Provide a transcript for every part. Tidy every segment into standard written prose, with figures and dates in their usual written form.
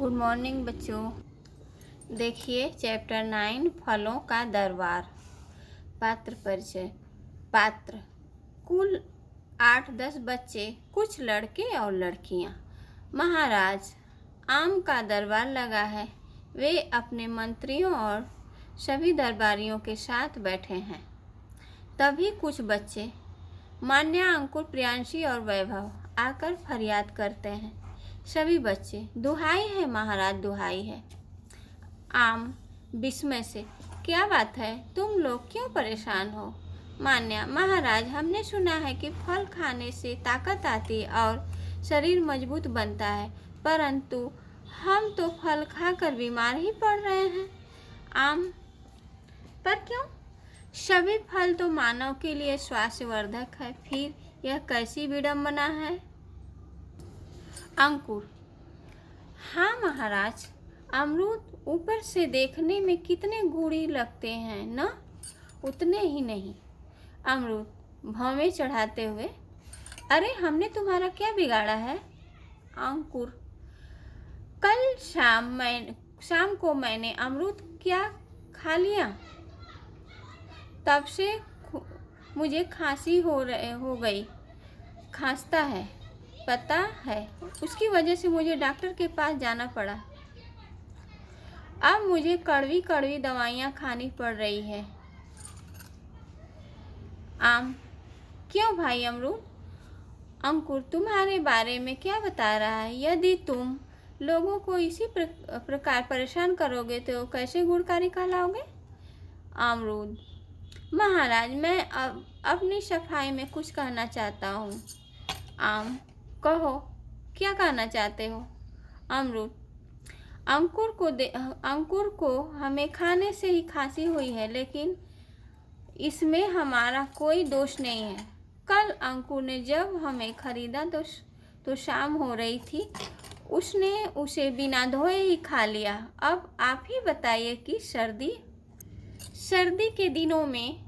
Good morning बच्चों। देखिए chapter 9 फलों का दरबार। पात्र परिचय। पात्र कुल 8-10 बच्चे, कुछ लड़के और लड़कियां। महाराज आम का दरबार लगा है। वे अपने मंत्रियों और सभी दरबारियों के साथ बैठे हैं। तभी कुछ बच्चे मान्या, अंकुर, प्रियांशी और वैभव आकर फरियाद करते हैं। सभी बच्चे, दुहाई है महाराज, दुहाई है। आम विस्मय से, क्या बात है, तुम लोग क्यों परेशान हो? मान्या, महाराज हमने सुना है कि फल खाने से ताकत आती और शरीर मजबूत बनता है, परंतु हम तो फल खाकर बीमार ही पड़ रहे हैं। आम, पर क्यों? सभी फल तो मानव के लिए स्वास्थ्यवर्धक है, फिर यह कैसी विडंबना है? अंकुर, हाँ महाराज, अमरूद ऊपर से देखने में कितने गूढ़े लगते हैं न? उतने ही नहीं। अमरूद भौवें चढ़ाते हुए, अरे हमने तुम्हारा क्या बिगाड़ा है? अंकुर, कल शाम को मैंने अमरूद क्या खा लिया, तब से मुझे खांसी हो गई, खांसता है, पता है, उसकी वजह से मुझे डॉक्टर के पास जाना पड़ा। अब मुझे कड़वी कड़वी दवाइयाँ खानी पड़ रही है। आम, क्यों भाई अमरूद? अंकुर, तुम्हारे बारे में क्या बता रहा है? यदि तुम लोगों को इसी प्रकार परेशान करोगे तो कैसे गुणकारी कहलाओगे? अमरूद, महाराज मैं अब अपनी सफाई में कुछ कहना चाहता हूँ। आम, कहो, क्या कहना चाहते हो? अमरूद, अंकुर को हमें खाने से ही खांसी हुई है, लेकिन इसमें हमारा कोई दोष नहीं है। कल अंकुर ने जब हमें खरीदा तो शाम हो रही थी, उसने उसे बिना धोए ही खा लिया। अब आप ही बताइए कि सर्दी के दिनों में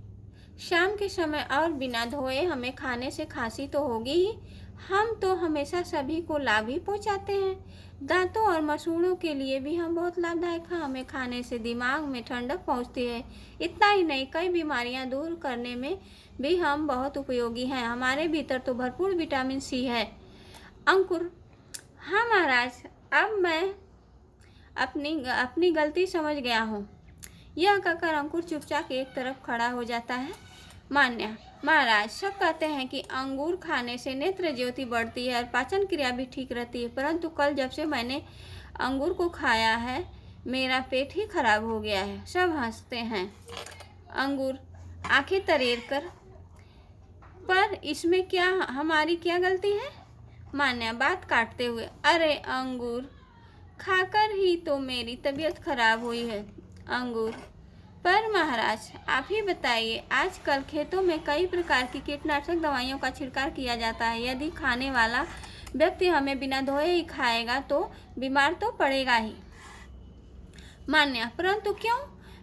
शाम के समय और बिना धोए हमें खाने से खांसी तो होगी ही। हम तो हमेशा सभी को लाभ ही पहुँचाते हैं। दांतों और मसूड़ों के लिए भी हम बहुत लाभदायक हैं। हमें खाने से दिमाग में ठंडक पहुँचती है। इतना ही नहीं, कई बीमारियां दूर करने में भी हम बहुत उपयोगी हैं। हमारे भीतर तो भरपूर विटामिन सी है। अंकुर, हाँ महाराज, अब मैं अपनी गलती समझ गया हूँ। यह कहकर अंकुर चुपचाप एक तरफ खड़ा हो जाता है। मान्या, महाराज सब कहते हैं कि अंगूर खाने से नेत्र ज्योति बढ़ती है और पाचन क्रिया भी ठीक रहती है, परंतु कल जब से मैंने अंगूर को खाया है मेरा पेट ही खराब हो गया है। सब हंसते हैं। अंगूर आंखें तरेर कर, पर इसमें क्या हमारी क्या गलती है? मान्या बात काटते हुए, अरे अंगूर खाकर ही तो मेरी तबीयत खराब हुई है। अंगूर, पर महाराज आप ही बताइए, आजकल खेतों में कई प्रकार की कीटनाशक दवाइयों का छिड़काव किया जाता है। यदि खाने वाला व्यक्ति हमें बिना धोए ही खाएगा तो बीमार तो पड़ेगा ही। मान्या, परंतु क्यों?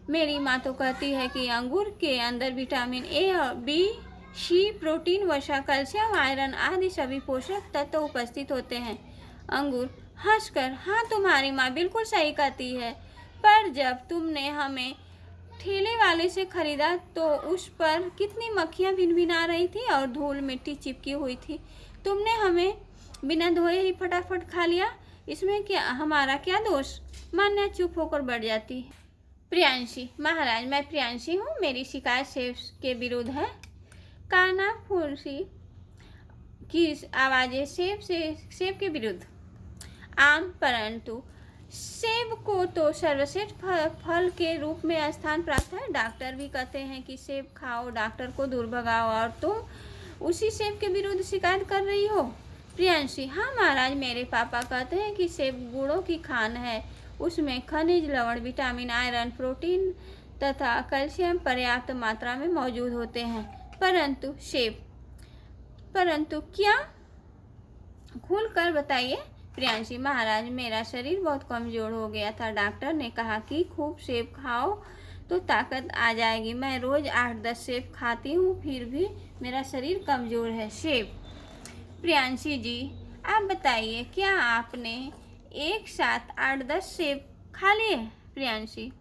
मेरी माँ तो कहती है कि अंगूर के अंदर विटामिन ए और बी, सी, प्रोटीन, वसा, कैल्शियम, आयरन आदि सभी पोषक तत्व उपस्थित होते हैं। अंगूर हंसकर, हाँ तुम्हारी माँ बिल्कुल सही कहती है, पर जब तुमने हमें ठेले वाले से खरीदा तो उस पर कितनी मक्खियाँ भिनभिना रही थी और धूल मिट्टी चिपकी हुई थी। तुमने हमें बिना धोए ही फटाफट खा लिया, इसमें क्या हमारा क्या दोष? मान्या चुप होकर बैठ जाती है। प्रियांशी, महाराज मैं प्रियांशी हूँ, मेरी शिकायत सेब के विरुद्ध है। काना फुंसी की आवाज़ें सेब के विरुद्ध। आम, परंतु सेब को तो सर्वश्रेष्ठ फल के रूप में स्थान प्राप्त है। डॉक्टर भी कहते हैं कि सेब खाओ, डॉक्टर को दूर भगाओ, और तुम उसी सेब के विरुद्ध शिकायत कर रही हो। प्रियांशी, हाँ महाराज, मेरे पापा कहते हैं कि सेब गुणों की खान है। उसमें खनिज, लवण, विटामिन, आयरन, प्रोटीन तथा कैल्शियम पर्याप्त मात्रा में मौजूद होते हैं। परंतु क्या? खुल कर बताइए। प्रियांशी, महाराज मेरा शरीर बहुत कमज़ोर हो गया था। डॉक्टर ने कहा कि खूब सेब खाओ तो ताकत आ जाएगी। मैं रोज़ 8-10 सेब खाती हूँ, फिर भी मेरा शरीर कमज़ोर है। सेब। प्रियांशी जी, आप बताइए, क्या आपने एक साथ 8-10 सेब खा लिए प्रियांशी,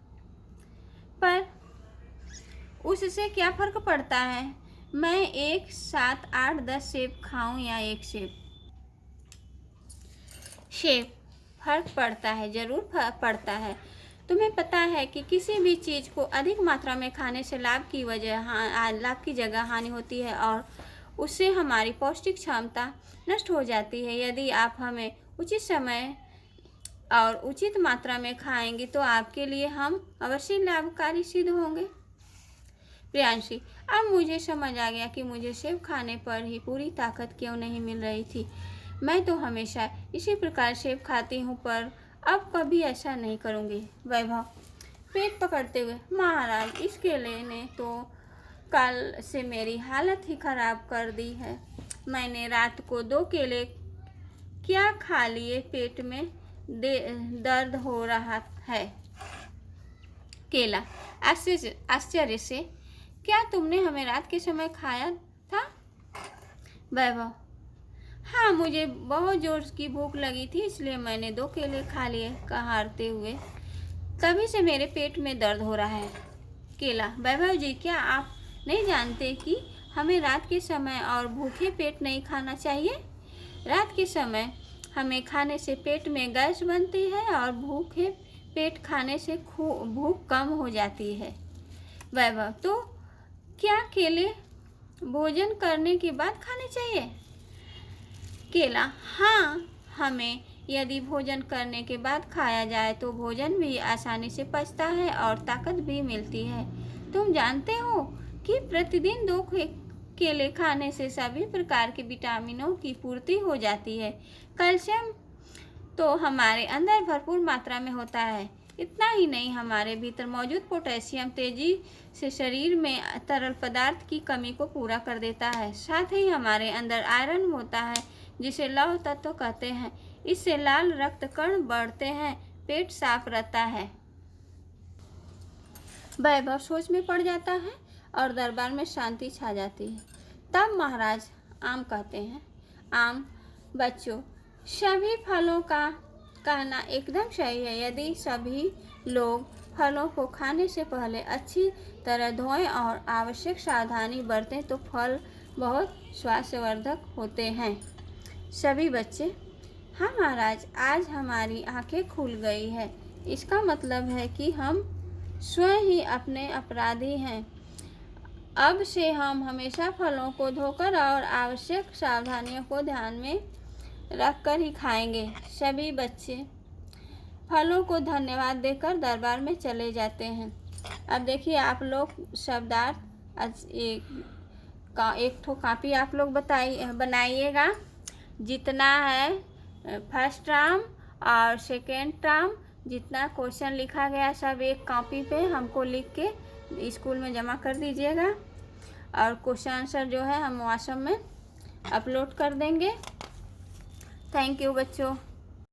पर उससे क्या फ़र्क पड़ता है मैं एक साथ 8-10 सेब खाऊं या एक सेब। फ़र्क पड़ता है, ज़रूर फ़र्क पड़ता है। तुम्हें पता है कि किसी भी चीज़ को अधिक मात्रा में खाने से लाभ की जगह हानि होती है और उससे हमारी पौष्टिक क्षमता नष्ट हो जाती है। यदि आप हमें उचित समय और उचित मात्रा में खाएंगी तो आपके लिए हम अवश्य लाभकारी सिद्ध होंगे। प्रियांशी, अब मुझे समझ आ गया कि मुझे सेब खाने पर ही पूरी ताकत क्यों नहीं मिल रही थी। मैं तो हमेशा इसी प्रकार सेब खाती हूँ, पर अब कभी ऐसा नहीं करूँगी। वैभव पेट पकड़ते हुए, महाराज, इस केले ने तो कल से मेरी हालत ही खराब कर दी है। मैंने रात को 2 केले क्या खा लिए, पेट में दर्द हो रहा है। केला आश्चर्य से, क्या तुमने हमें रात के समय खाया था? वैभव, हाँ, मुझे बहुत जोर की भूख लगी थी, इसलिए मैंने 2 केले खा लिए, कहारते हुए। तभी से मेरे पेट में दर्द हो रहा है। केला, वैभव जी, क्या आप नहीं जानते कि हमें रात के समय और भूखे पेट नहीं खाना चाहिए? रात के समय हमें खाने से पेट में गैस बनती है और भूखे पेट खाने से भूख कम हो जाती है। वैभव, तो क्या केले भोजन करने के बाद खाने चाहिए? केला, हाँ, हमें यदि भोजन करने के बाद खाया जाए तो भोजन भी आसानी से पचता है और ताकत भी मिलती है। तुम जानते हो कि प्रतिदिन 2 केले खाने से सभी प्रकार के विटामिनों की पूर्ति हो जाती है। कैल्शियम तो हमारे अंदर भरपूर मात्रा में होता है। इतना ही नहीं, हमारे भीतर मौजूद पोटेशियम तेजी से शरीर में तरल पदार्थ की कमी को पूरा कर देता है। साथ ही हमारे अंदर आयरन होता है, जिसे लौह तत्व कहते हैं। इससे लाल रक्त कण बढ़ते हैं, पेट साफ रहता है। वैभव सोच में पड़ जाता है और दरबार में शांति छा जाती है। तब महाराज आम कहते हैं, आम, बच्चों, सभी फलों का कहना एकदम सही है। यदि सभी लोग फलों को खाने से पहले अच्छी तरह धोएं और आवश्यक सावधानी बरतें तो फल बहुत स्वास्थ्यवर्धक होते हैं। सभी बच्चे, हाँ महाराज, आज हमारी आंखें खुल गई है। इसका मतलब है कि हम स्वयं ही अपने अपराधी हैं। अब से हम हमेशा फलों को धोकर और आवश्यक सावधानियों को ध्यान में रखकर ही खाएंगे। सभी बच्चे फलों को धन्यवाद देकर दरबार में चले जाते हैं। अब देखिए, आप लोग शब्दार्थ एक ठो कापी आप लोग बनाइएगा। जितना है फर्स्ट टर्म और सेकेंड टर्म जितना क्वेश्चन लिखा गया सब एक कॉपी पे हमको लिख के स्कूल में जमा कर दीजिएगा और क्वेश्चन आंसर जो है हम व्हाट्सएप में अपलोड कर देंगे। थैंक यू बच्चों।